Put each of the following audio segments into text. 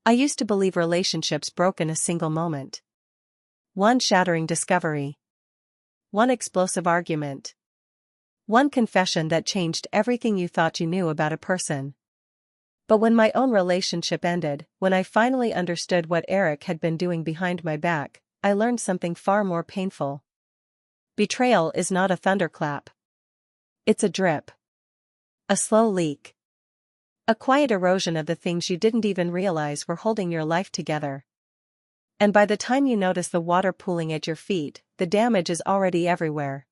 I used to believe relationships broke in a single moment. One shattering discovery. One explosive argument. One confession that changed everything you thought you knew about a person. But when my own relationship ended, when I finally understood what Eric had been doing behind my back, I learned something far more painful. Betrayal is not a thunderclap. It's a drip. A slow leak. A quiet erosion of the things you didn't even realize were holding your life together. And by the time you notice the water pooling at your feet, the damage is already everywhere.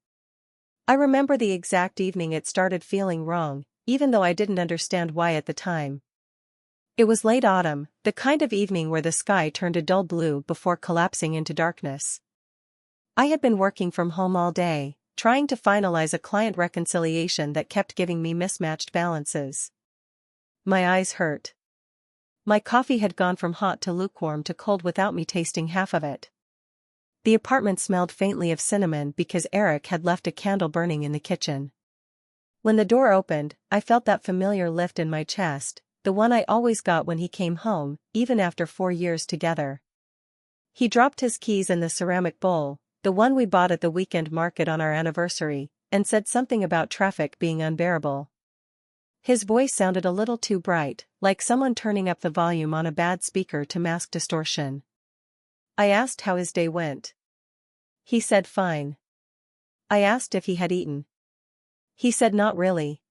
I remember the exact evening it started feeling wrong, even though I didn't understand why at the time. It was late autumn, the kind of evening where the sky turned a dull blue before collapsing into darkness. I had been working from home all day, trying to finalize a client reconciliation that kept giving me mismatched balances. My eyes hurt. My coffee had gone from hot to lukewarm to cold without me tasting half of it. The apartment smelled faintly of cinnamon because Eric had left a candle burning in the kitchen. When the door opened, I felt that familiar lift in my chest, the one I always got when he came home, even after 4 years together. He dropped his keys in the ceramic bowl, the one we bought at the weekend market on our anniversary, and said something about traffic being unbearable. His voice sounded a little too bright, like someone turning up the volume on a bad speaker to mask distortion. I asked how his day went. He said fine. I asked if he had eaten. He said not really.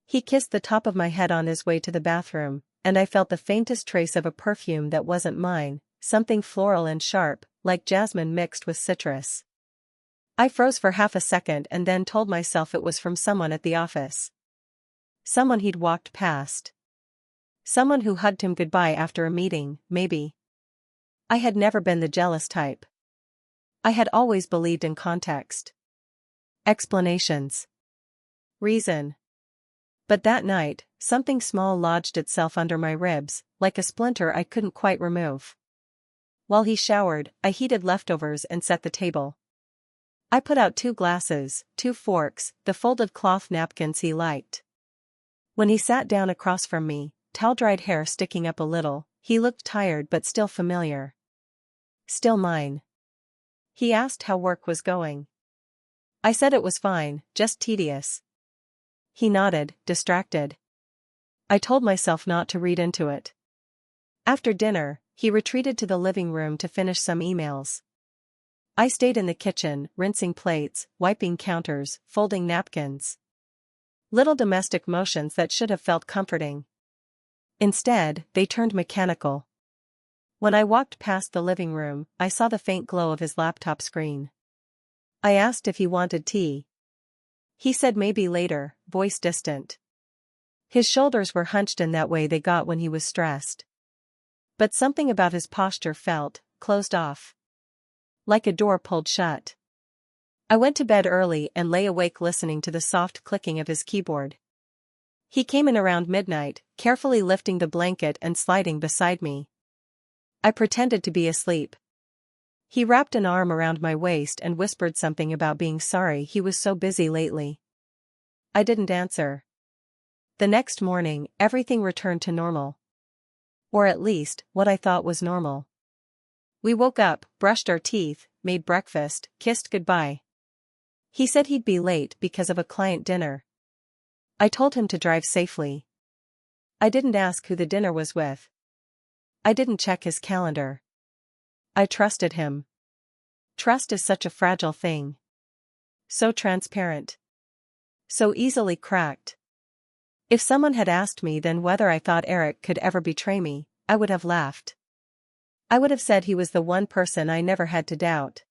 He kissed the top of my head on his way to the bathroom, and I felt the faintest trace of a perfume that wasn't mine, something floral and sharp, like jasmine mixed with citrus. I froze for half a second and then told myself it was from someone at the office. Someone he'd walked past. Someone who hugged him goodbye after a meeting, maybe. I had never been the jealous type. I had always believed in context. Explanations. Reason. But that night, something small lodged itself under my ribs, like a splinter I couldn't quite remove. While he showered, I heated leftovers and set the table. I put out 2 glasses, 2 forks, the folded cloth napkins he liked. When he sat down across from me, towel-dried hair sticking up a little, he looked tired but still familiar. Still mine. He asked how work was going. I said it was fine, just tedious. He nodded, distracted. I told myself not to read into it. After dinner, he retreated to the living room to finish some emails. I stayed in the kitchen, rinsing plates, wiping counters, folding napkins. Little domestic motions that should have felt comforting. Instead, they turned mechanical. When I walked past the living room, I saw the faint glow of his laptop screen. I asked if he wanted tea. He said maybe later, voice distant. His shoulders were hunched in that way they got when he was stressed. But something about his posture felt closed off. Like a door pulled shut. I went to bed early and lay awake listening to the soft clicking of his keyboard. He came in around midnight, carefully lifting the blanket and sliding beside me. I pretended to be asleep. He wrapped an arm around my waist and whispered something about being sorry he was so busy lately. I didn't answer. The next morning, everything returned to normal. Or at least, what I thought was normal. We woke up, brushed our teeth, made breakfast, kissed goodbye. He said he'd be late because of a client dinner. I told him to drive safely. I didn't ask who the dinner was with. I didn't check his calendar. I trusted him. Trust is such a fragile thing. So transparent. So easily cracked. If someone had asked me then whether I thought Eric could ever betray me, I would have laughed. I would have said he was the one person I never had to doubt.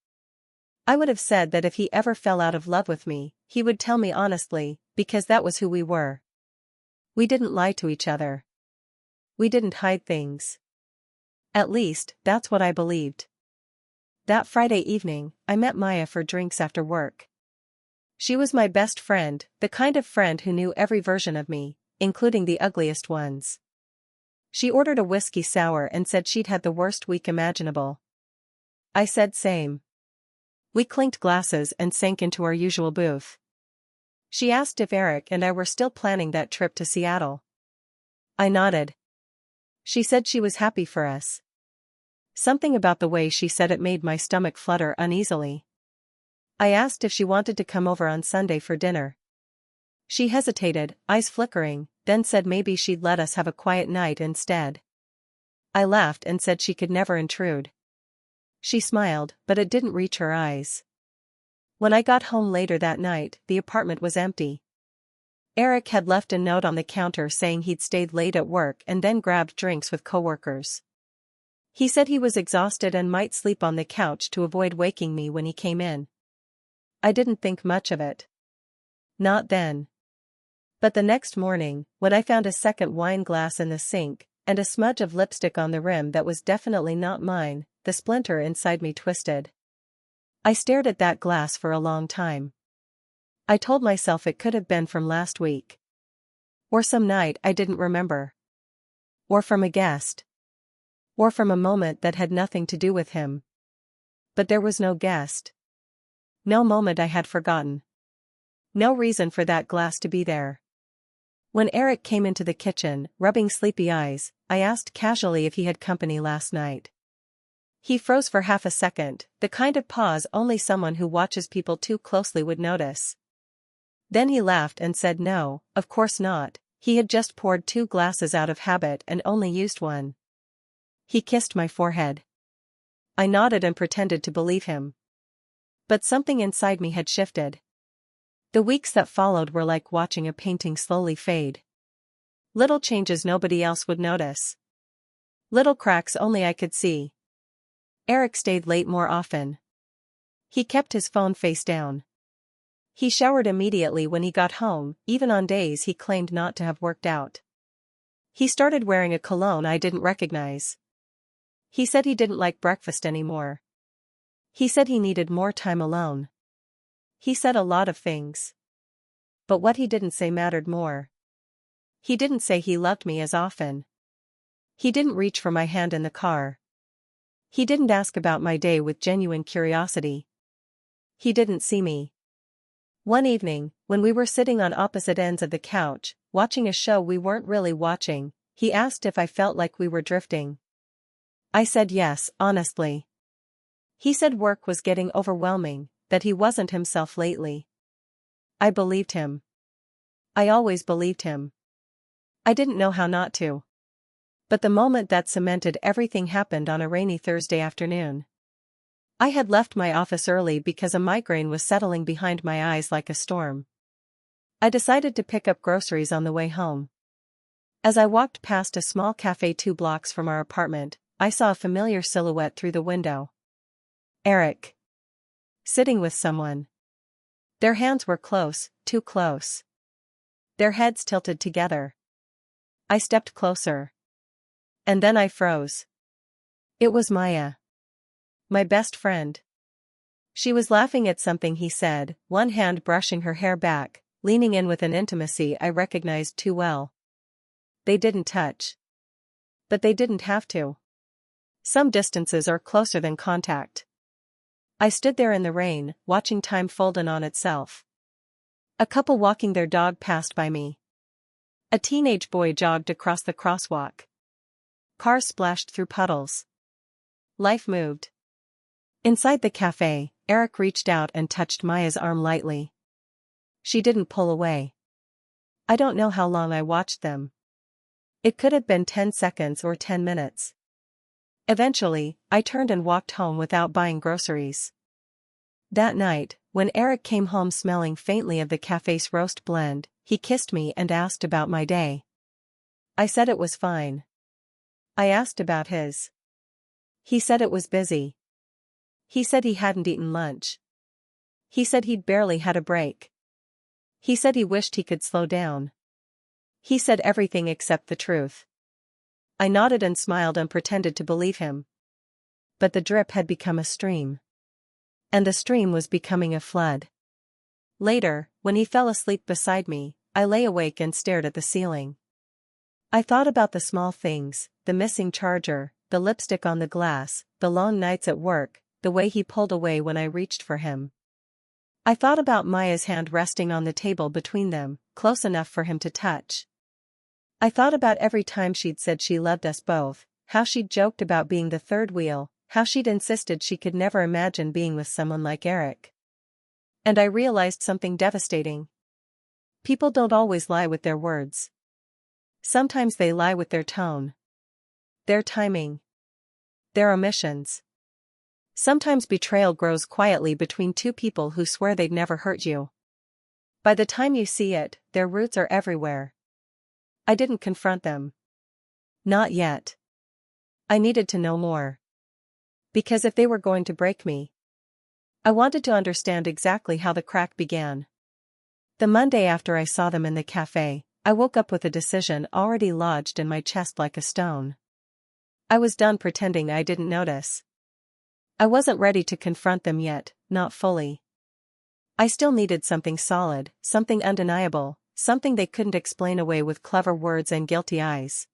I would have said that if he ever fell out of love with me, he would tell me honestly, because that was who we were. We didn't lie to each other. We didn't hide things. At least, that's what I believed. That Friday evening, I met Maya for drinks after work. She was my best friend, the kind of friend who knew every version of me, including the ugliest ones. She ordered a whiskey sour and said she'd had the worst week imaginable. I said same. We clinked glasses and sank into our usual booth. She asked if Eric and I were still planning that trip to Seattle. I nodded. She said she was happy for us. Something about the way she said it made my stomach flutter uneasily. I asked if she wanted to come over on Sunday for dinner. She hesitated, eyes flickering, then said maybe she'd let us have a quiet night instead. I laughed and said she could never intrude. She smiled, but it didn't reach her eyes. When I got home later that night, the apartment was empty. Eric had left a note on the counter saying he'd stayed late at work and then grabbed drinks with coworkers. He said he was exhausted and might sleep on the couch to avoid waking me when he came in. I didn't think much of it. Not then. But the next morning, when I found a second wine glass in the sink, and a smudge of lipstick on the rim that was definitely not mine, the splinter inside me twisted. I stared at that glass for a long time. I told myself it could have been from last week. Or some night I didn't remember. Or from a guest. Or from a moment that had nothing to do with him. But there was no guest. No moment I had forgotten. No reason for that glass to be there. When Eric came into the kitchen, rubbing sleepy eyes, I asked casually if he had company last night. He froze for half a second, the kind of pause only someone who watches people too closely would notice. Then he laughed and said no, of course not, he had just poured 2 glasses out of habit and only used one. He kissed my forehead. I nodded and pretended to believe him. But something inside me had shifted. The weeks that followed were like watching a painting slowly fade. Little changes nobody else would notice. Little cracks only I could see. Eric stayed late more often. He kept his phone face down. He showered immediately when he got home, even on days he claimed not to have worked out. He started wearing a cologne I didn't recognize. He said he didn't like breakfast anymore. He said he needed more time alone. He said a lot of things. But what he didn't say mattered more. He didn't say he loved me as often. He didn't reach for my hand in the car. He didn't ask about my day with genuine curiosity. He didn't see me. One evening, when we were sitting on opposite ends of the couch, watching a show we weren't really watching, he asked if I felt like we were drifting. I said yes, honestly. He said work was getting overwhelming, that he wasn't himself lately. I believed him. I always believed him. I didn't know how not to. But the moment that cemented everything happened on a rainy Thursday afternoon. I had left my office early because a migraine was settling behind my eyes like a storm. I decided to pick up groceries on the way home. As I walked past a small cafe 2 blocks from our apartment, I saw a familiar silhouette through the window. Eric. Sitting with someone. Their hands were close, too close. Their heads tilted together. I stepped closer. And then I froze. It was Maya. My best friend. She was laughing at something he said, one hand brushing her hair back, leaning in with an intimacy I recognized too well. They didn't touch. But they didn't have to. Some distances are closer than contact. I stood there in the rain, watching time fold in on itself. A couple walking their dog passed by me. A teenage boy jogged across the crosswalk. Cars splashed through puddles. Life moved. Inside the cafe, Eric reached out and touched Maya's arm lightly. She didn't pull away. I don't know how long I watched them. It could have been 10 seconds or 10 minutes. Eventually, I turned and walked home without buying groceries. That night, when Eric came home smelling faintly of the cafe's roast blend, he kissed me and asked about my day. I said it was fine. I asked about his. He said it was busy. He said he hadn't eaten lunch. He said he'd barely had a break. He said he wished he could slow down. He said everything except the truth. I nodded and smiled and pretended to believe him. But the drip had become a stream. And the stream was becoming a flood. Later, when he fell asleep beside me, I lay awake and stared at the ceiling. I thought about the small things, the missing charger, the lipstick on the glass, the long nights at work, the way he pulled away when I reached for him. I thought about Maya's hand resting on the table between them, close enough for him to touch. I thought about every time she'd said she loved us both, how she'd joked about being the third wheel, how she'd insisted she could never imagine being with someone like Eric. And I realized something devastating. People don't always lie with their words. Sometimes they lie with their tone, their timing, their omissions. Sometimes betrayal grows quietly between two people who swear they'd never hurt you. By the time you see it, their roots are everywhere. I didn't confront them. Not yet. I needed to know more. Because if they were going to break me, I wanted to understand exactly how the crack began. The Monday after I saw them in the cafe, I woke up with a decision already lodged in my chest like a stone. I was done pretending I didn't notice. I wasn't ready to confront them yet, not fully. I still needed something solid, something undeniable, something they couldn't explain away with clever words and guilty eyes.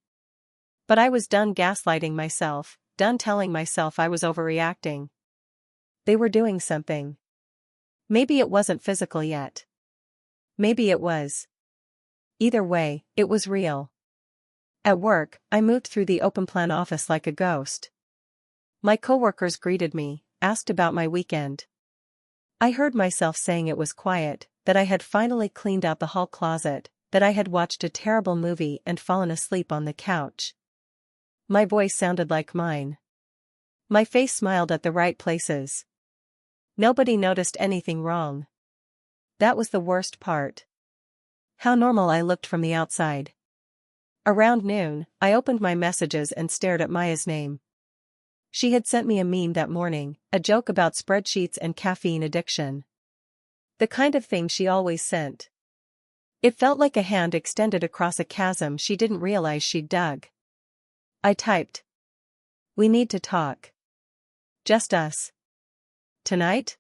But I was done gaslighting myself, done telling myself I was overreacting. They were doing something. Maybe it wasn't physical yet. Maybe it was. Either way, it was real. At work, I moved through the open-plan office like a ghost. My coworkers greeted me, asked about my weekend. I heard myself saying it was quiet, that I had finally cleaned out the hall closet, that I had watched a terrible movie and fallen asleep on the couch. My voice sounded like mine. My face smiled at the right places. Nobody noticed anything wrong. That was the worst part. How normal I looked from the outside. Around noon, I opened my messages and stared at Maya's name. She had sent me a meme that morning, a joke about spreadsheets and caffeine addiction. The kind of thing she always sent. It felt like a hand extended across a chasm she didn't realize she'd dug. I typed. "We need to talk. Just us. Tonight?"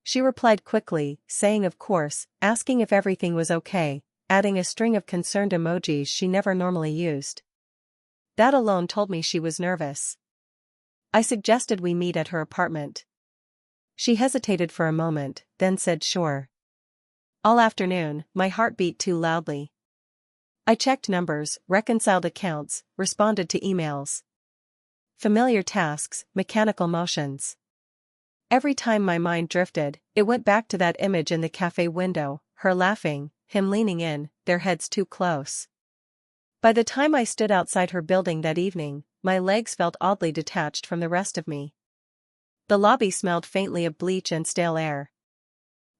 She replied quickly, saying of course, asking if everything was okay, adding a string of concerned emojis she never normally used. That alone told me she was nervous. I suggested we meet at her apartment. She hesitated for a moment, then said sure. All afternoon, my heart beat too loudly. I checked numbers, reconciled accounts, responded to emails. Familiar tasks, mechanical motions. Every time my mind drifted, it went back to that image in the cafe window, her laughing, him leaning in, their heads too close. By the time I stood outside her building that evening, my legs felt oddly detached from the rest of me. The lobby smelled faintly of bleach and stale air.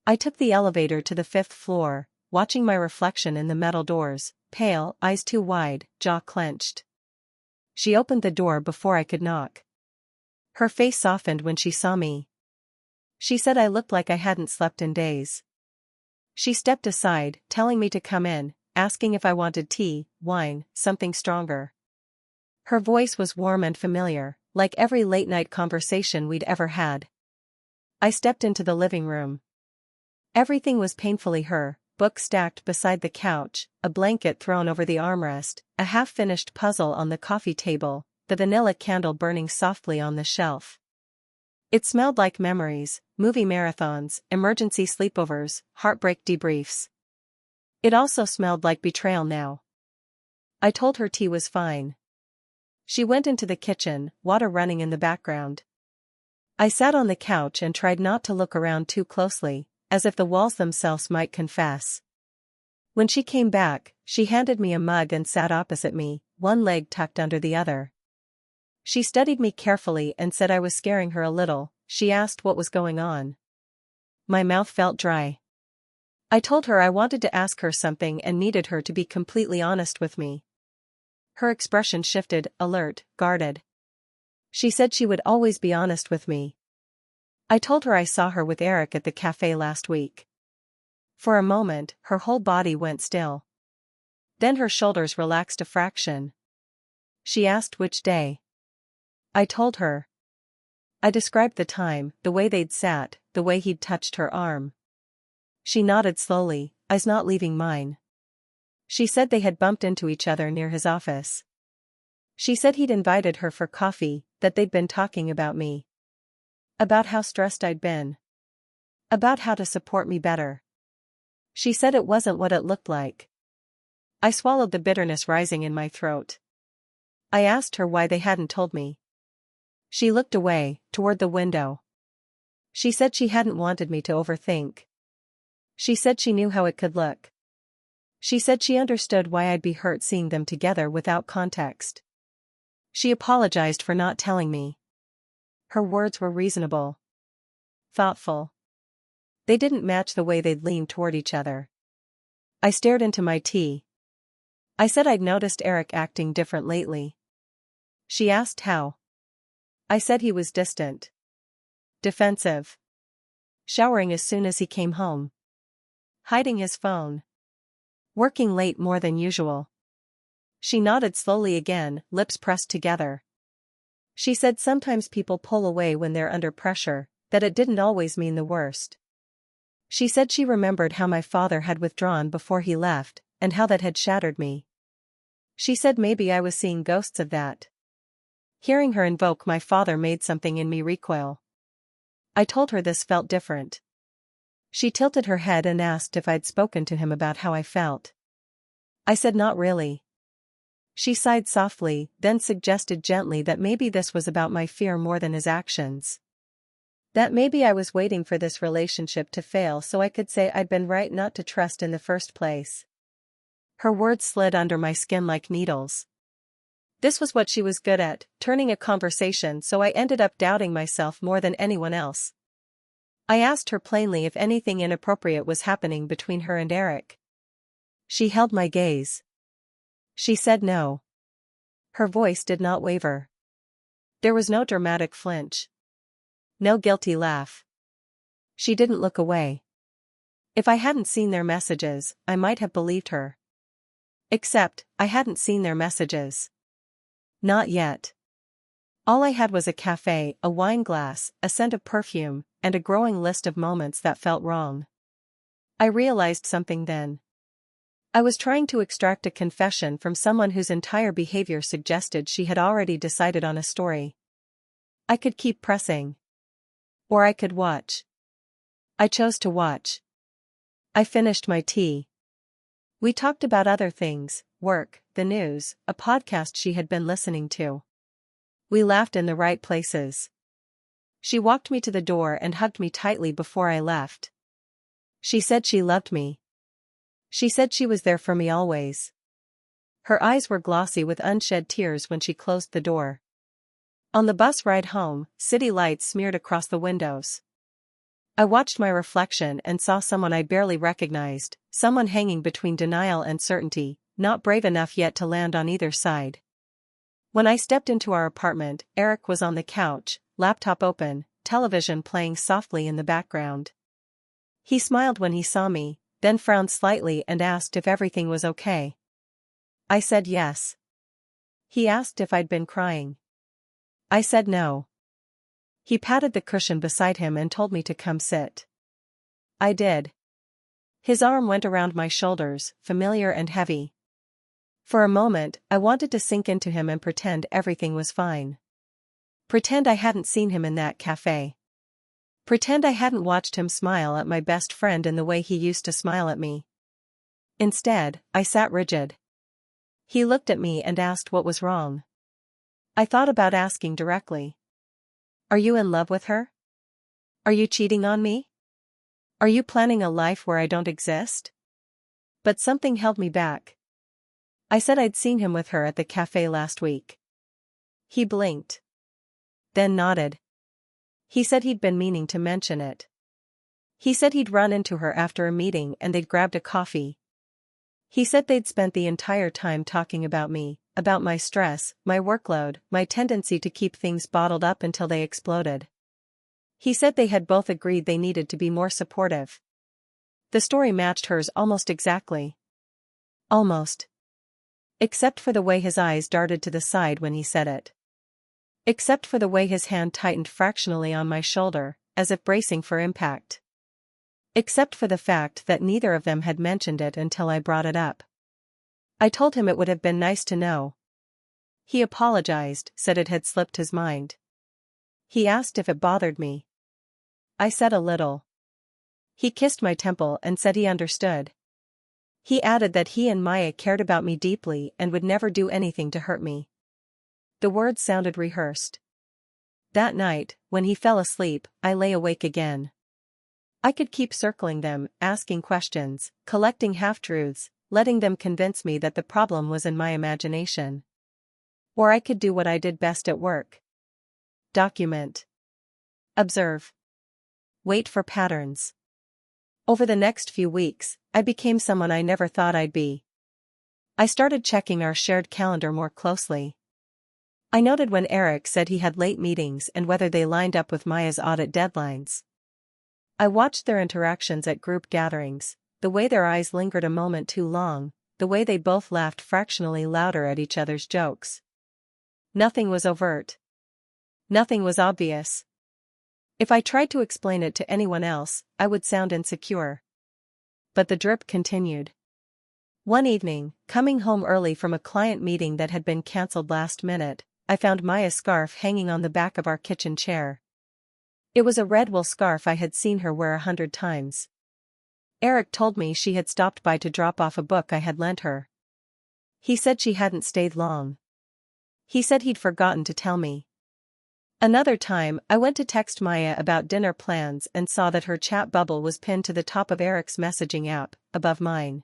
I took the elevator to the 5th floor, watching my reflection in the metal doors, pale, eyes too wide, jaw clenched. She opened the door before I could knock. Her face softened when she saw me. She said I looked like I hadn't slept in days. She stepped aside, telling me to come in, asking if I wanted tea, wine, something stronger. Her voice was warm and familiar, like every late-night conversation we'd ever had. I stepped into the living room. Everything was painfully her, books stacked beside the couch, a blanket thrown over the armrest, a half-finished puzzle on the coffee table, the vanilla candle burning softly on the shelf. It smelled like memories, movie marathons, emergency sleepovers, heartbreak debriefs. It also smelled like betrayal now. I told her tea was fine. She went into the kitchen, water running in the background. I sat on the couch and tried not to look around too closely, as if the walls themselves might confess. When she came back, she handed me a mug and sat opposite me, one leg tucked under the other. She studied me carefully and said I was scaring her a little. She asked what was going on. My mouth felt dry. I told her I wanted to ask her something and needed her to be completely honest with me. Her expression shifted, alert, guarded. She said she would always be honest with me. I told her I saw her with Eric at the cafe last week. For a moment, her whole body went still. Then her shoulders relaxed a fraction. She asked which day. I told her. I described the time, the way they'd sat, the way he'd touched her arm. She nodded slowly, eyes not leaving mine. She said they had bumped into each other near his office. She said he'd invited her for coffee, that they'd been talking about me. About how stressed I'd been. About how to support me better. She said it wasn't what it looked like. I swallowed the bitterness rising in my throat. I asked her why they hadn't told me. She looked away, toward the window. She said she hadn't wanted me to overthink. She said she knew how it could look. She said she understood why I'd be hurt seeing them together without context. She apologized for not telling me. Her words were reasonable. Thoughtful. They didn't match the way they'd leaned toward each other. I stared into my tea. I said I'd noticed Eric acting different lately. She asked how. I said he was distant. Defensive. Showering as soon as he came home. Hiding his phone. Working late more than usual. She nodded slowly again, lips pressed together. She said sometimes people pull away when they're under pressure, that it didn't always mean the worst. She said she remembered how my father had withdrawn before he left, and how that had shattered me. She said maybe I was seeing ghosts of that. Hearing her invoke my father made something in me recoil. I told her this felt different. She tilted her head and asked if I'd spoken to him about how I felt. I said not really. She sighed softly, then suggested gently that maybe this was about my fear more than his actions. That maybe I was waiting for this relationship to fail so I could say I'd been right not to trust in the first place. Her words slid under my skin like needles. This was what she was good at, turning a conversation, so I ended up doubting myself more than anyone else. I asked her plainly if anything inappropriate was happening between her and Eric. She held my gaze. She said no. Her voice did not waver. There was no dramatic flinch. No guilty laugh. She didn't look away. If I hadn't seen their messages, I might have believed her. Except, I hadn't seen their messages. Not yet. All I had was a cafe, a wine glass, a scent of perfume, and a growing list of moments that felt wrong. I realized something then. I was trying to extract a confession from someone whose entire behavior suggested she had already decided on a story. I could keep pressing. Or I could watch. I chose to watch. I finished my tea. We talked about other things, work, the news, a podcast she had been listening to. We laughed in the right places. She walked me to the door and hugged me tightly before I left. She said she loved me. She said she was there for me always. Her eyes were glossy with unshed tears when she closed the door. On the bus ride home, city lights smeared across the windows. I watched my reflection and saw someone I barely recognized, someone hanging between denial and certainty, not brave enough yet to land on either side. When I stepped into our apartment, Eric was on the couch, laptop open, television playing softly in the background. He smiled when he saw me, then frowned slightly and asked if everything was okay. I said yes. He asked if I'd been crying. I said no. He patted the cushion beside him and told me to come sit. I did. His arm went around my shoulders, familiar and heavy. For a moment, I wanted to sink into him and pretend everything was fine. Pretend I hadn't seen him in that cafe. Pretend I hadn't watched him smile at my best friend in the way he used to smile at me. Instead, I sat rigid. He looked at me and asked what was wrong. I thought about asking directly. Are you in love with her? Are you cheating on me? Are you planning a life where I don't exist? But something held me back. I said I'd seen him with her at the cafe last week. He blinked. Then nodded. He said he'd been meaning to mention it. He said he'd run into her after a meeting and they'd grabbed a coffee. He said they'd spent the entire time talking about me, about my stress, my workload, my tendency to keep things bottled up until they exploded. He said they had both agreed they needed to be more supportive. The story matched hers almost exactly. Almost. Except for the way his eyes darted to the side when he said it. Except for the way his hand tightened fractionally on my shoulder, as if bracing for impact. Except for the fact that neither of them had mentioned it until I brought it up. I told him it would have been nice to know. He apologized, said it had slipped his mind. He asked if it bothered me. I said a little. He kissed my temple and said he understood. He added that he and Maya cared about me deeply and would never do anything to hurt me. The words sounded rehearsed. That night, when he fell asleep, I lay awake again. I could keep circling them, asking questions, collecting half-truths, letting them convince me that the problem was in my imagination. Or I could do what I did best at work. Document. Observe. Wait for patterns. Over the next few weeks, I became someone I never thought I'd be. I started checking our shared calendar more closely. I noted when Eric said he had late meetings and whether they lined up with Maya's audit deadlines. I watched their interactions at group gatherings, the way their eyes lingered a moment too long, the way they both laughed fractionally louder at each other's jokes. Nothing was overt. Nothing was obvious. If I tried to explain it to anyone else, I would sound insecure. But the drip continued. One evening, coming home early from a client meeting that had been cancelled last minute, I found Maya's scarf hanging on the back of our kitchen chair. It was a red wool scarf I had seen her wear 100 times. Eric told me she had stopped by to drop off a book I had lent her. He said she hadn't stayed long. He said he'd forgotten to tell me. Another time, I went to text Maya about dinner plans and saw that her chat bubble was pinned to the top of Eric's messaging app, above mine.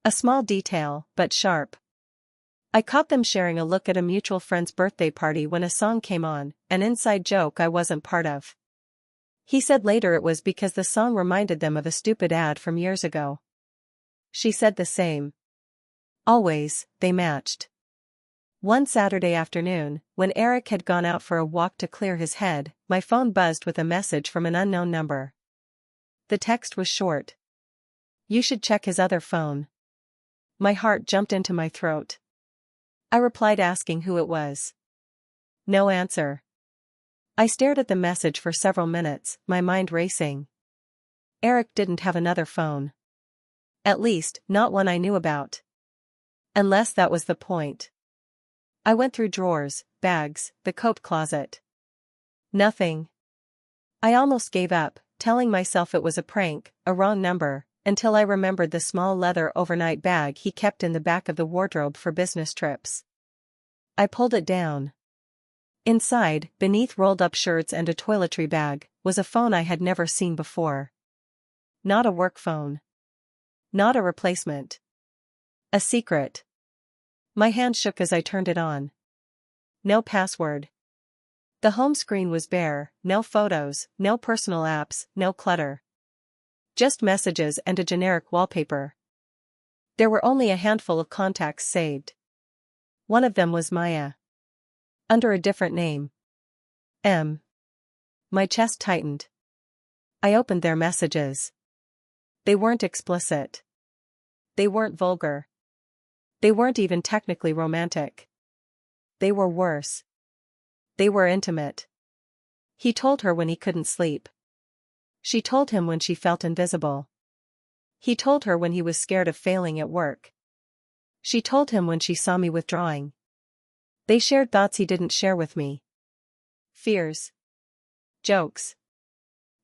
A small detail, but sharp. I caught them sharing a look at a mutual friend's birthday party when a song came on, an inside joke I wasn't part of. He said later it was because the song reminded them of a stupid ad from years ago. She said the same. Always, they matched. One Saturday afternoon, when Eric had gone out for a walk to clear his head, my phone buzzed with a message from an unknown number. The text was short. "You should check his other phone." My heart jumped into my throat. I replied asking who it was. No answer. I stared at the message for several minutes, my mind racing. Eric didn't have another phone. At least, not one I knew about. Unless that was the point. I went through drawers, bags, the coat closet. Nothing. I almost gave up, telling myself it was a prank, a wrong number, until I remembered the small leather overnight bag he kept in the back of the wardrobe for business trips. I pulled it down. Inside, beneath rolled-up shirts and a toiletry bag, was a phone I had never seen before. Not a work phone. Not a replacement. A secret. My hand shook as I turned it on. No password. The home screen was bare, no photos, no personal apps, no clutter. Just messages and a generic wallpaper. There were only a handful of contacts saved. One of them was Maya. Under a different name. M. My chest tightened. I opened their messages. They weren't explicit. They weren't vulgar. They weren't even technically romantic. They were worse. They were intimate. He told her when he couldn't sleep. She told him when she felt invisible. He told her when he was scared of failing at work. She told him when she saw me withdrawing. They shared thoughts he didn't share with me. Fears. Jokes.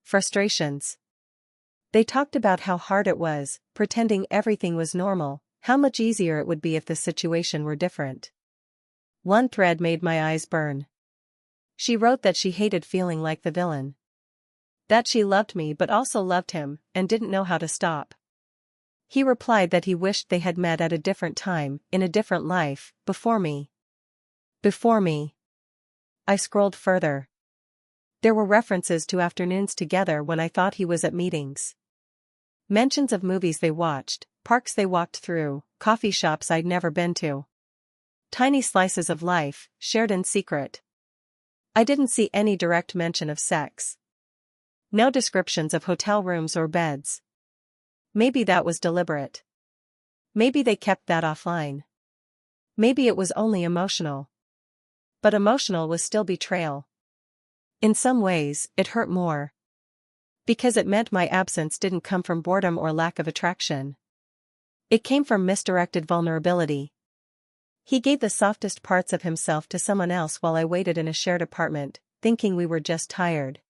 Frustrations. They talked about how hard it was, pretending everything was normal, how much easier it would be if the situation were different. One thread made my eyes burn. She wrote that she hated feeling like the villain. That she loved me but also loved him, and didn't know how to stop. He replied that he wished they had met at a different time, in a different life, before me. Before me. I scrolled further. There were references to afternoons together when I thought he was at meetings. Mentions of movies they watched, parks they walked through, coffee shops I'd never been to. Tiny slices of life, shared in secret. I didn't see any direct mention of sex. No descriptions of hotel rooms or beds. Maybe that was deliberate. Maybe they kept that offline. Maybe it was only emotional. But emotional was still betrayal. In some ways, it hurt more. Because it meant my absence didn't come from boredom or lack of attraction. It came from misdirected vulnerability. He gave the softest parts of himself to someone else while I waited in a shared apartment, thinking we were just tired.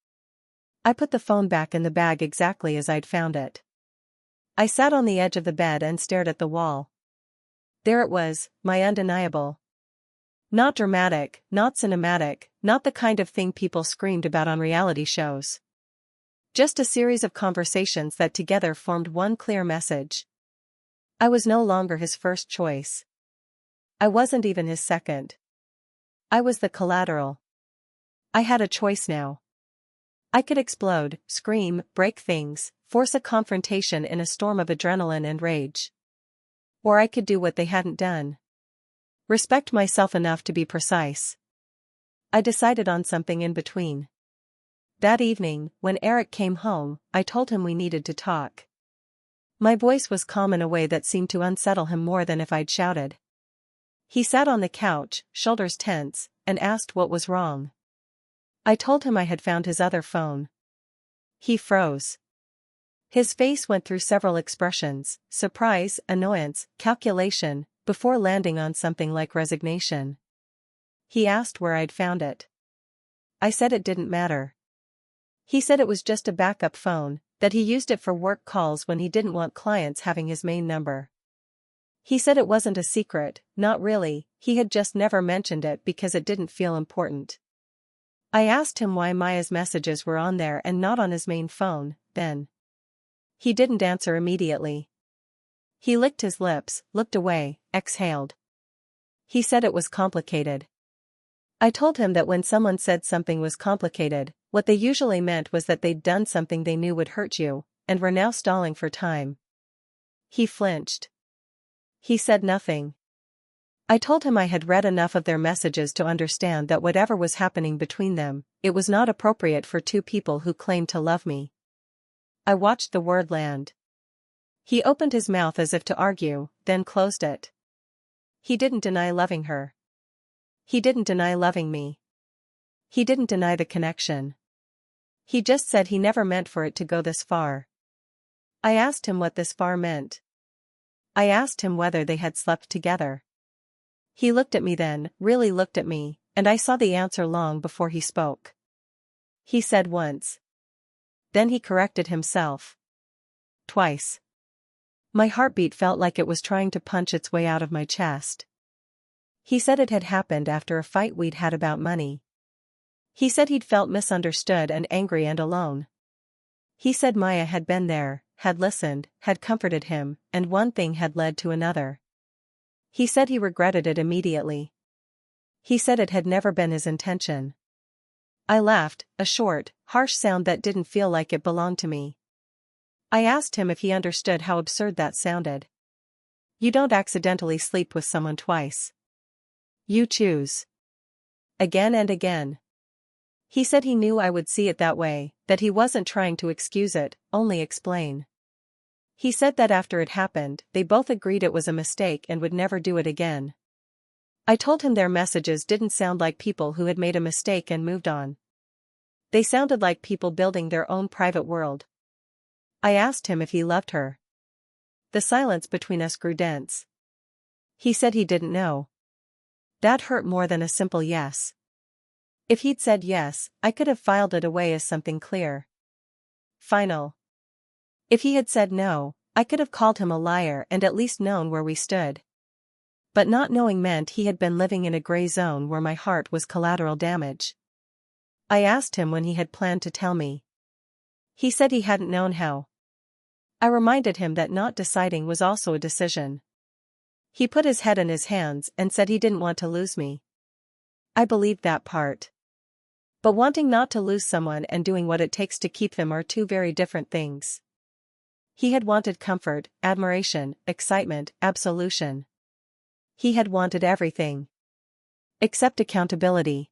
I put the phone back in the bag exactly as I'd found it. I sat on the edge of the bed and stared at the wall. There it was, my undeniable. Not dramatic, not cinematic, not the kind of thing people screamed about on reality shows. Just a series of conversations that together formed one clear message. I was no longer his first choice. I wasn't even his second. I was the collateral. I had a choice now. I could explode, scream, break things, force a confrontation in a storm of adrenaline and rage. Or I could do what they hadn't done. Respect myself enough to be precise. I decided on something in between. That evening, when Eric came home, I told him we needed to talk. My voice was calm in a way that seemed to unsettle him more than if I'd shouted. He sat on the couch, shoulders tense, and asked what was wrong. I told him I had found his other phone. He froze. His face went through several expressions: surprise, annoyance, calculation, before landing on something like resignation. He asked where I'd found it. I said it didn't matter. He said it was just a backup phone, that he used it for work calls when he didn't want clients having his main number. He said it wasn't a secret, not really, he had just never mentioned it because it didn't feel important. I asked him why Maya's messages were on there and not on his main phone, then. He didn't answer immediately. He licked his lips, looked away, exhaled. He said it was complicated. I told him that when someone said something was complicated, what they usually meant was that they'd done something they knew would hurt you, and were now stalling for time. He flinched. He said nothing. I told him I had read enough of their messages to understand that whatever was happening between them, it was not appropriate for two people who claimed to love me. I watched the word land. He opened his mouth as if to argue, then closed it. He didn't deny loving her. He didn't deny loving me. He didn't deny the connection. He just said he never meant for it to go this far. I asked him what this far meant. I asked him whether they had slept together. He looked at me then, really looked at me, and I saw the answer long before he spoke. He said once. Then he corrected himself. Twice. My heartbeat felt like it was trying to punch its way out of my chest. He said it had happened after a fight we'd had about money. He said he'd felt misunderstood and angry and alone. He said Maya had been there, had listened, had comforted him, and one thing had led to another. He said he regretted it immediately. He said it had never been his intention. I laughed, a short, harsh sound that didn't feel like it belonged to me. I asked him if he understood how absurd that sounded. You don't accidentally sleep with someone twice. You choose. Again and again. He said he knew I would see it that way, that he wasn't trying to excuse it, only explain. He said that after it happened, they both agreed it was a mistake and would never do it again. I told him their messages didn't sound like people who had made a mistake and moved on. They sounded like people building their own private world. I asked him if he loved her. The silence between us grew dense. He said he didn't know. That hurt more than a simple yes. If he'd said yes, I could have filed it away as something clear. Final. If he had said no, I could have called him a liar and at least known where we stood. But not knowing meant he had been living in a gray zone where my heart was collateral damage. I asked him when he had planned to tell me. He said he hadn't known how. I reminded him that not deciding was also a decision. He put his head in his hands and said he didn't want to lose me. I believed that part. But wanting not to lose someone and doing what it takes to keep them are two very different things. He had wanted comfort, admiration, excitement, absolution. He had wanted everything. Except accountability.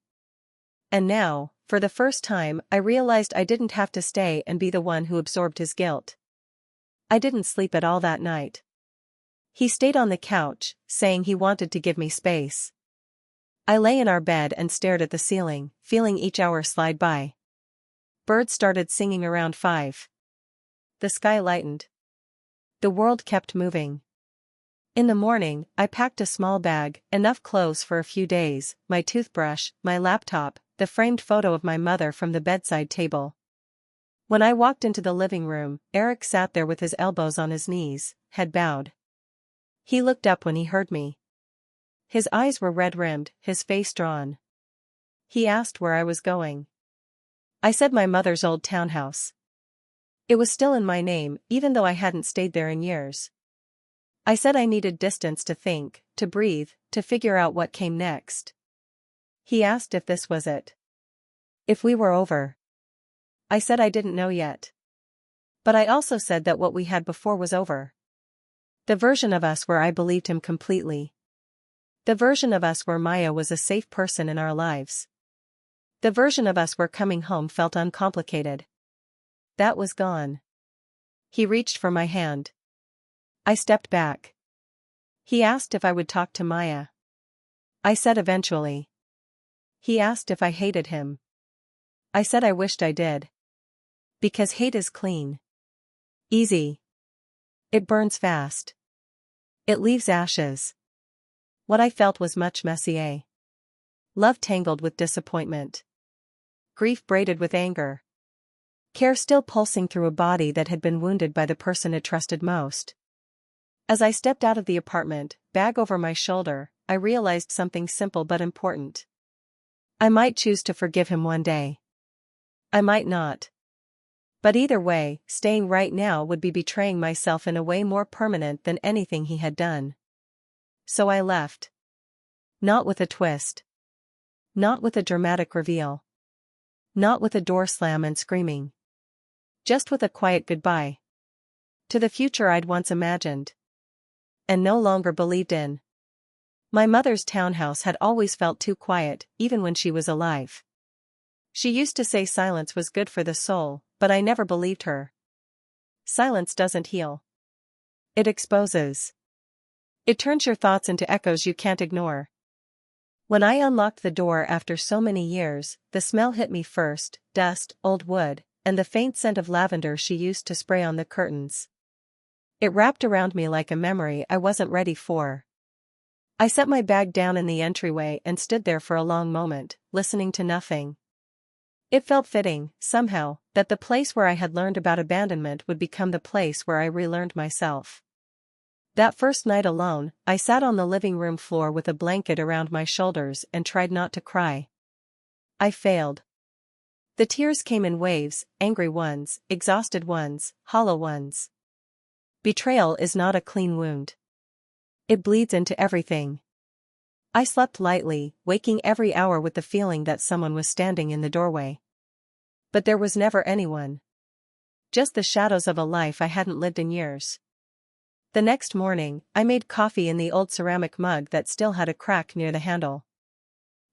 And now, for the first time, I realized I didn't have to stay and be the one who absorbed his guilt. I didn't sleep at all that night. He stayed on the couch, saying he wanted to give me space. I lay in our bed and stared at the ceiling, feeling each hour slide by. Birds started singing around 5. The sky lightened. The world kept moving. In the morning, I packed a small bag, enough clothes for a few days, my toothbrush, my laptop, the framed photo of my mother from the bedside table. When I walked into the living room, Eric sat there with his elbows on his knees, head bowed. He looked up when he heard me. His eyes were red-rimmed, his face drawn. He asked where I was going. I said my mother's old townhouse. It was still in my name, even though I hadn't stayed there in years. I said I needed distance to think, to breathe, to figure out what came next. He asked if this was it. If we were over. I said I didn't know yet. But I also said that what we had before was over. The version of us where I believed him completely. The version of us where Maya was a safe person in our lives. The version of us where coming home felt uncomplicated. That was gone. He reached for my hand. I stepped back. He asked if I would talk to Maya. I said eventually. He asked if I hated him. I said I wished I did. Because hate is clean. Easy. It burns fast. It leaves ashes. What I felt was much messier. Love tangled with disappointment. Grief braided with anger. Care still pulsing through a body that had been wounded by the person it trusted most. As I stepped out of the apartment, bag over my shoulder, I realized something simple but important. I might choose to forgive him one day. I might not. But either way, staying right now would be betraying myself in a way more permanent than anything he had done. So I left. Not with a twist. Not with a dramatic reveal. Not with a door slam and screaming. Just with a quiet goodbye. To the future I'd once imagined. And no longer believed in. My mother's townhouse had always felt too quiet, even when she was alive. She used to say silence was good for the soul, but I never believed her. Silence doesn't heal. It exposes. It turns your thoughts into echoes you can't ignore. When I unlocked the door after so many years, the smell hit me first: dust, old wood, and the faint scent of lavender she used to spray on the curtains. It wrapped around me like a memory I wasn't ready for. I set my bag down in the entryway and stood there for a long moment, listening to nothing. It felt fitting, somehow, that the place where I had learned about abandonment would become the place where I relearned myself. That first night alone, I sat on the living room floor with a blanket around my shoulders and tried not to cry. I failed. The tears came in waves, angry ones, exhausted ones, hollow ones. Betrayal is not a clean wound. It bleeds into everything. I slept lightly, waking every hour with the feeling that someone was standing in the doorway. But there was never anyone. Just the shadows of a life I hadn't lived in years. The next morning, I made coffee in the old ceramic mug that still had a crack near the handle.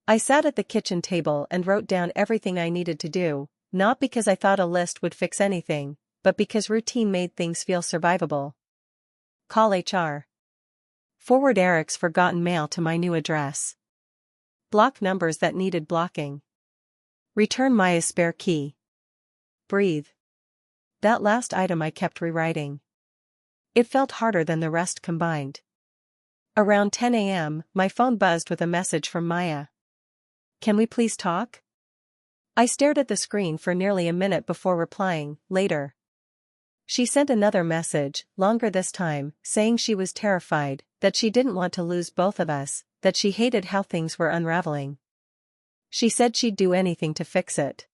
I sat at the kitchen table and wrote down everything I needed to do, not because I thought a list would fix anything, but because routine made things feel survivable. Call HR. Forward Eric's forgotten mail to my new address. Block numbers that needed blocking. Return Maya's spare key. Breathe. That last item I kept rewriting. It felt harder than the rest combined. Around 10 a.m., my phone buzzed with a message from Maya. Can we please talk? I stared at the screen for nearly a minute before replying, later. She sent another message, longer this time, saying she was terrified, that she didn't want to lose both of us, that she hated how things were unraveling. She said she'd do anything to fix it.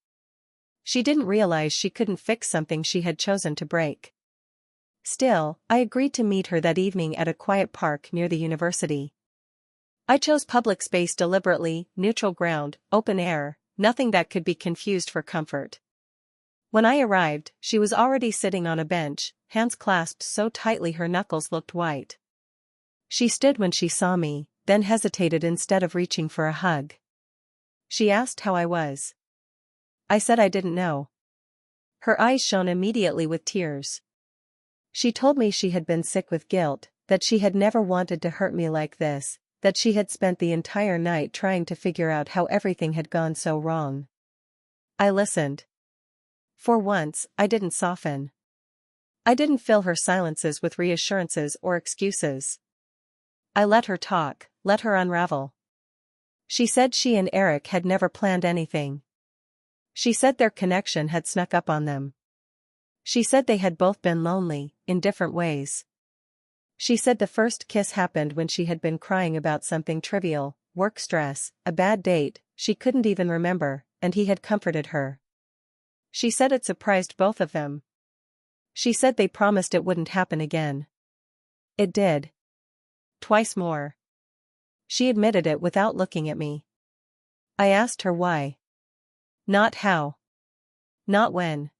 She didn't realize she couldn't fix something she had chosen to break. Still, I agreed to meet her that evening at a quiet park near the university. I chose public space deliberately, neutral ground, open air, nothing that could be confused for comfort. When I arrived, she was already sitting on a bench, hands clasped so tightly her knuckles looked white. She stood when she saw me, then hesitated instead of reaching for a hug. She asked how I was. I said I didn't know. Her eyes shone immediately with tears. She told me she had been sick with guilt, that she had never wanted to hurt me like this, that she had spent the entire night trying to figure out how everything had gone so wrong. I listened. For once, I didn't soften. I didn't fill her silences with reassurances or excuses. I let her talk, let her unravel. She said she and Eric had never planned anything. She said their connection had snuck up on them. She said they had both been lonely, in different ways. She said the first kiss happened when she had been crying about something trivial, work stress, a bad date, she couldn't even remember, and he had comforted her. She said it surprised both of them. She said they promised it wouldn't happen again. It did. Twice more. She admitted it without looking at me. I asked her why. Not how. Not when.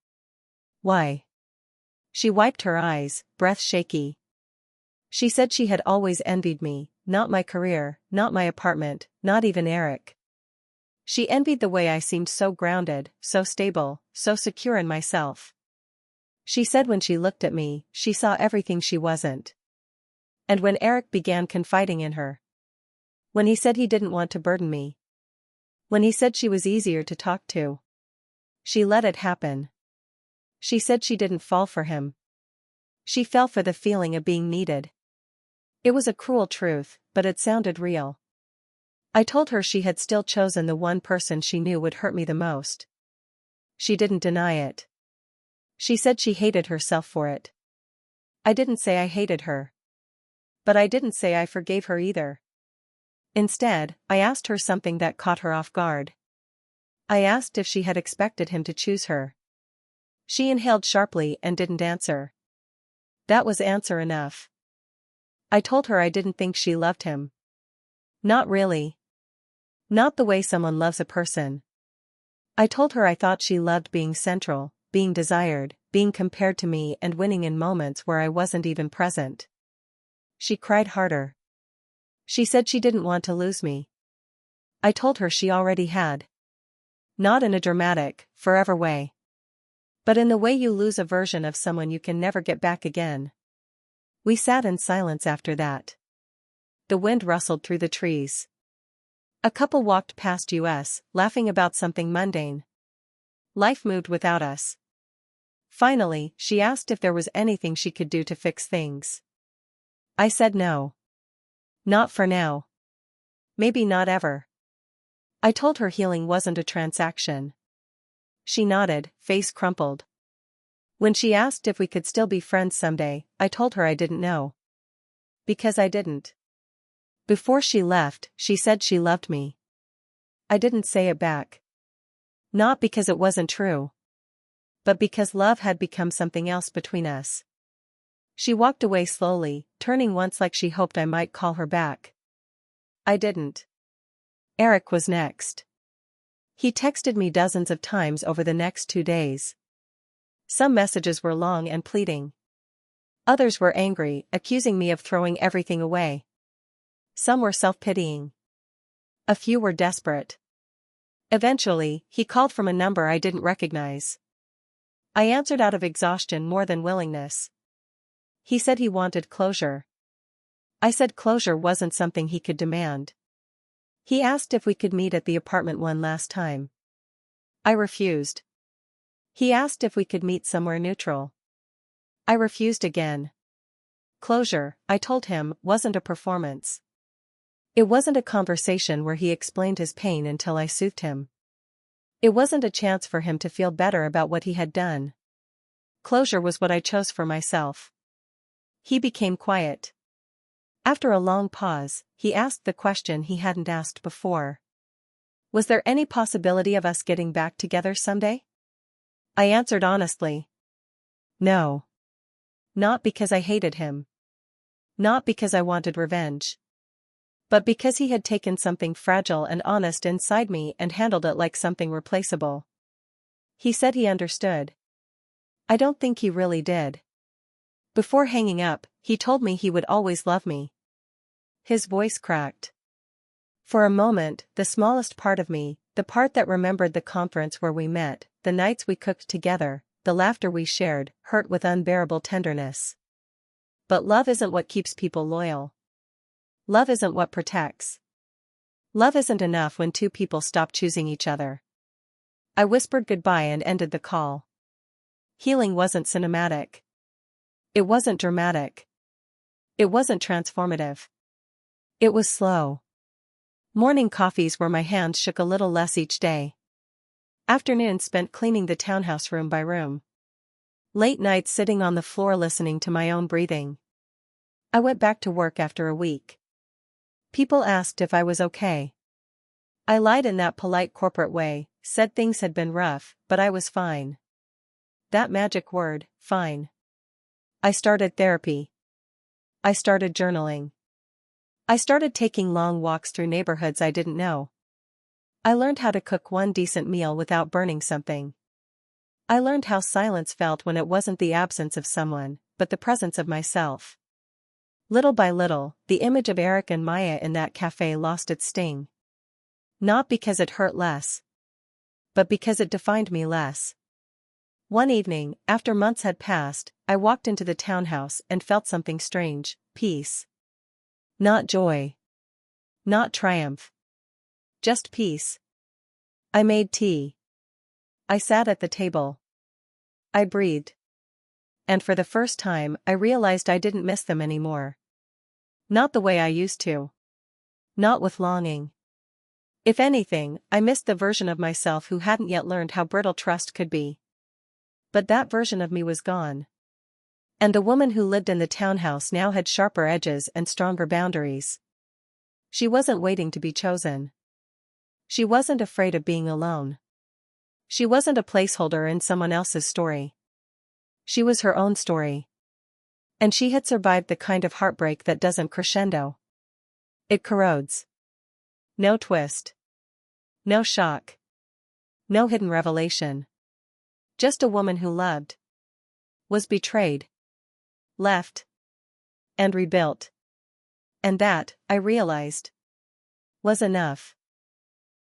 Why? She wiped her eyes, breath shaky. She said she had always envied me, not my career, not my apartment, not even Eric. She envied the way I seemed so grounded, so stable, so secure in myself. She said when she looked at me, she saw everything she wasn't. And when Eric began confiding in her. When he said he didn't want to burden me. When he said she was easier to talk to. She let it happen. She said she didn't fall for him. She fell for the feeling of being needed. It was a cruel truth, but it sounded real. I told her she had still chosen the one person she knew would hurt me the most. She didn't deny it. She said she hated herself for it. I didn't say I hated her. But I didn't say I forgave her either. Instead, I asked her something that caught her off guard. I asked if she had expected him to choose her. She inhaled sharply and didn't answer. That was answer enough. I told her I didn't think she loved him. Not really. Not the way someone loves a person. I told her I thought she loved being central, being desired, being compared to me and winning in moments where I wasn't even present. She cried harder. She said she didn't want to lose me. I told her she already had. Not in a dramatic, forever way. But in the way you lose a version of someone you can never get back again. We sat in silence after that. The wind rustled through the trees. A couple walked past us, laughing about something mundane. Life moved without us. Finally, she asked if there was anything she could do to fix things. I said no. Not for now. Maybe not ever. I told her healing wasn't a transaction. She nodded, face crumpled. When she asked if we could still be friends someday, I told her I didn't know. Because I didn't. Before she left, she said she loved me. I didn't say it back. Not because it wasn't true. But because love had become something else between us. She walked away slowly, turning once like she hoped I might call her back. I didn't. Eric was next. He texted me dozens of times over the next 2 days. Some messages were long and pleading. Others were angry, accusing me of throwing everything away. Some were self-pitying. A few were desperate. Eventually, he called from a number I didn't recognize. I answered out of exhaustion more than willingness. He said he wanted closure. I said closure wasn't something he could demand. He asked if we could meet at the apartment one last time. I refused. He asked if we could meet somewhere neutral. I refused again. Closure, I told him, wasn't a performance. It wasn't a conversation where he explained his pain until I soothed him. It wasn't a chance for him to feel better about what he had done. Closure was what I chose for myself. He became quiet. After a long pause, he asked the question he hadn't asked before. Was there any possibility of us getting back together someday? I answered honestly. No. Not because I hated him. Not because I wanted revenge. But because he had taken something fragile and honest inside me and handled it like something replaceable. He said he understood. I don't think he really did. Before hanging up, he told me he would always love me. His voice cracked. For a moment, the smallest part of me, the part that remembered the conference where we met, the nights we cooked together, the laughter we shared, hurt with unbearable tenderness. But love isn't what keeps people loyal. Love isn't what protects. Love isn't enough when two people stop choosing each other. I whispered goodbye and ended the call. Healing wasn't cinematic. It wasn't dramatic. It wasn't transformative. It was slow. Morning coffees where my hands shook a little less each day. Afternoons spent cleaning the townhouse room by room. Late nights sitting on the floor listening to my own breathing. I went back to work after a week. People asked if I was okay. I lied in that polite corporate way, said things had been rough, but I was fine. That magic word, fine. I started therapy. I started journaling. I started taking long walks through neighborhoods I didn't know. I learned how to cook one decent meal without burning something. I learned how silence felt when it wasn't the absence of someone, but the presence of myself. Little by little, the image of Eric and Maya in that cafe lost its sting. Not because it hurt less, but because it defined me less. One evening, after months had passed, I walked into the townhouse and felt something strange: peace. Not joy. Not triumph. Just peace. I made tea. I sat at the table. I breathed. And for the first time, I realized I didn't miss them anymore. Not the way I used to. Not with longing. If anything, I missed the version of myself who hadn't yet learned how brittle trust could be. But that version of me was gone. And the woman who lived in the townhouse now had sharper edges and stronger boundaries. She wasn't waiting to be chosen. She wasn't afraid of being alone. She wasn't a placeholder in someone else's story. She was her own story. And she had survived the kind of heartbreak that doesn't crescendo. It corrodes. No twist. No shock. No hidden revelation. Just a woman who loved. Was betrayed. Left. And rebuilt. And that, I realized, was enough.